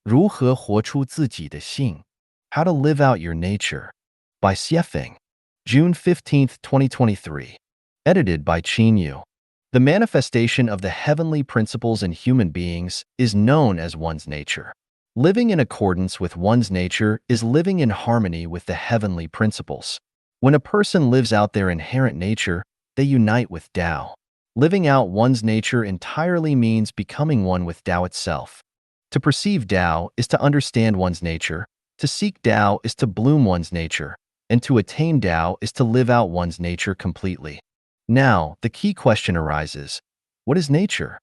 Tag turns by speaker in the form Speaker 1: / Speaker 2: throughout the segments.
Speaker 1: 如何活出自己的性? How to Live Out Your Nature by Xiefeng, June 15, 2023. Edited by Qinyu. The manifestation of the heavenly principles in human beings is known as one's nature. Living in accordance with one's nature is living in harmony with the heavenly principles. When a person lives out their inherent nature, they unite with Tao. Living out one's nature entirely means becoming one with Tao itself. To perceive Tao is to understand one's nature, to seek Tao is to bloom one's nature, and to attain Tao is to live out one's nature completely. Now, the key question arises: what is nature?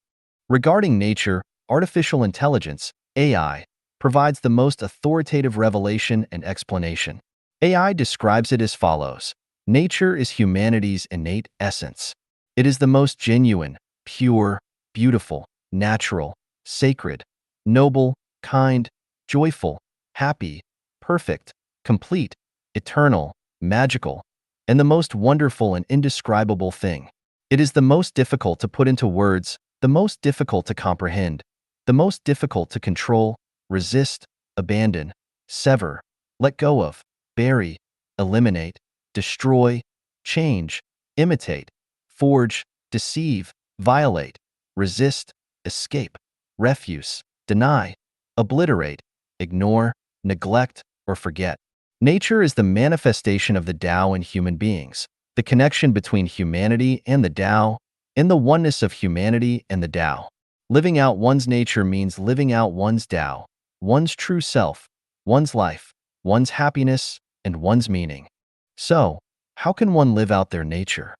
Speaker 1: Regarding nature, artificial intelligence, AI, provides the most authoritative revelation and explanation. AI describes it as follows: nature is humanity's innate essence. It is the most genuine, pure, beautiful, natural, sacred, noble, kind, joyful, happy, perfect, complete, eternal, magical, and the most wonderful and indescribable thing. It is the most difficult to put into words, the most difficult to comprehend, the most difficult to control, resist, abandon, sever, let go of, bury, eliminate, destroy, change, imitate, forge, deceive, violate, resist, escape, refuse, deny, obliterate, ignore, neglect, or forget. Nature is the manifestation of the Tao in human beings, the connection between humanity and the Tao, and the oneness of humanity and the Tao. Living out one's nature means living out one's Tao, one's true self, one's life, one's happiness, and one's meaning. So, how can one live out their nature?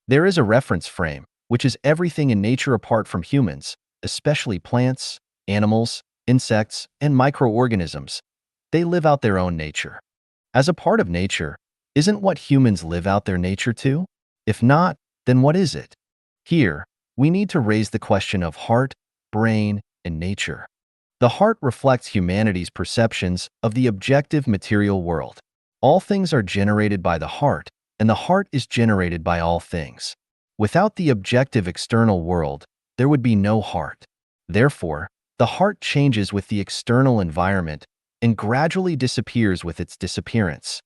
Speaker 1: There is a reference frame, which is everything in nature apart from humans, especially plants, animals, insects, and microorganisms. They live out their own nature. As a part of nature, isn't what humans live out their nature too? If not, then what is it? Here, we need to raise the question of heart, brain, and nature. The heart reflects humanity's perceptions of the objective material world. All things are generated by the heart, and the heart is generated by all things. Without the objective external world, there would be no heart. Therefore, the heart changes with the external environment and gradually disappears with its disappearance.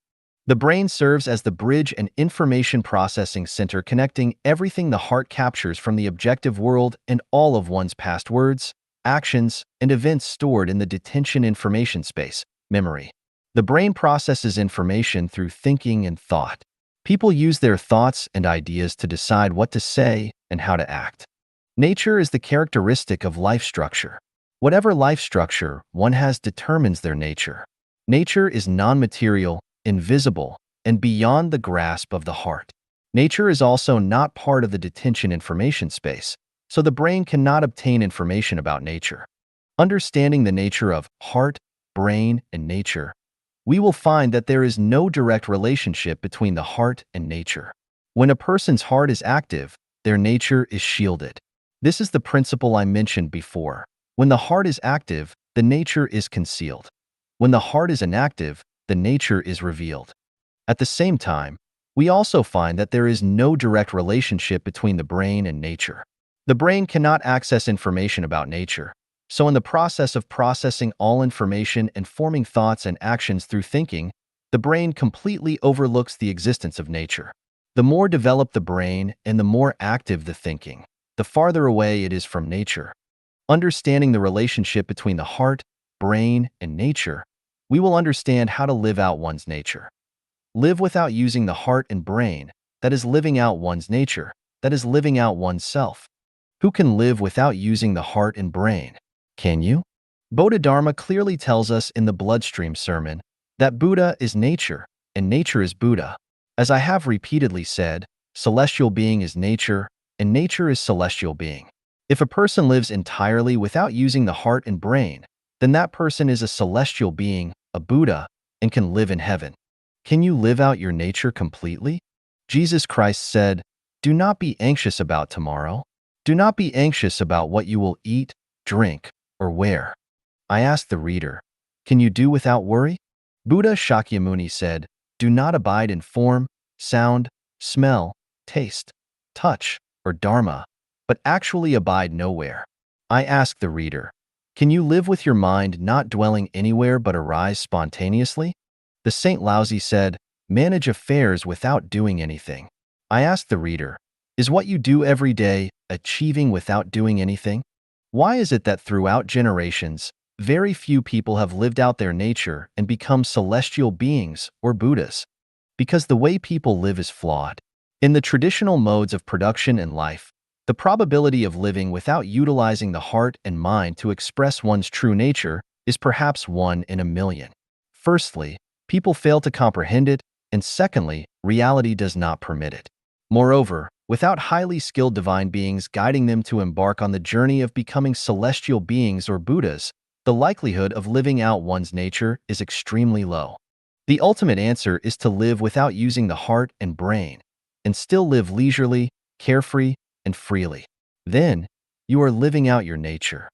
Speaker 1: The brain serves as the bridge and information processing center connecting everything the heart captures from the objective world and all of one's past words, actions, and events stored in the detention information space, memory. The brain processes information through thinking and thought. People use their thoughts and ideas to decide what to say and how to act. Nature is the characteristic of life structure. Whatever life structure one has determines their nature. Nature is non-material, invisible, and beyond the grasp of the heart. Nature is also not part of the detention information space, so the brain cannot obtain information about nature. Understanding the nature of heart, brain, and nature, we will find that there is no direct relationship between the heart and nature. When a person's heart is active, their nature is shielded. This is the principle I mentioned before. When the heart is active, the nature is concealed. When the heart is inactive, the nature is revealed. At the same time, we also find that there is no direct relationship between the brain and nature. The brain cannot access information about nature, so in the process of processing all information and forming thoughts and actions through thinking, the brain completely overlooks the existence of nature. The more developed the brain and the more active the thinking, the farther away it is from nature. Understanding the relationship between the heart, brain, and nature, we will understand how to live out one's nature. Live without using the heart and brain, that is living out one's nature, that is living out oneself. Who can live without using the heart and brain? Can you? Bodhidharma clearly tells us in the Bloodstream Sermon that Buddha is nature, and nature is Buddha. As I have repeatedly said, celestial being is nature, and nature is celestial being. If a person lives entirely without using the heart and brain, then that person is a celestial being, a Buddha, and can live in heaven. Can you live out your nature completely? Jesus Christ said, "Do not be anxious about tomorrow. Do not be anxious about what you will eat, drink, or wear." I ask the reader, can you do without worry? Buddha Shakyamuni said, "Do not abide in form, sound, smell, taste, touch, or dharma, but actually abide nowhere." I ask the reader, Can you live with your mind not dwelling anywhere but arise spontaneously? The Saint Laozi said, manage affairs without doing anything. I asked the reader, is what you do every day achieving without doing anything? Why is it that throughout generations, very few people have lived out their nature and become celestial beings or Buddhas? Because the way people live is flawed. In the traditional modes of production and life, the probability of living without utilizing the heart and mind to express one's true nature is perhaps 1 in a million. Firstly, people fail to comprehend it, and secondly, reality does not permit it. Moreover, without highly skilled divine beings guiding them to embark on the journey of becoming celestial beings or Buddhas, the likelihood of living out one's nature is extremely low. The ultimate answer is to live without using the heart and brain, and still live leisurely, carefree, and freely. Then, you are living out your nature.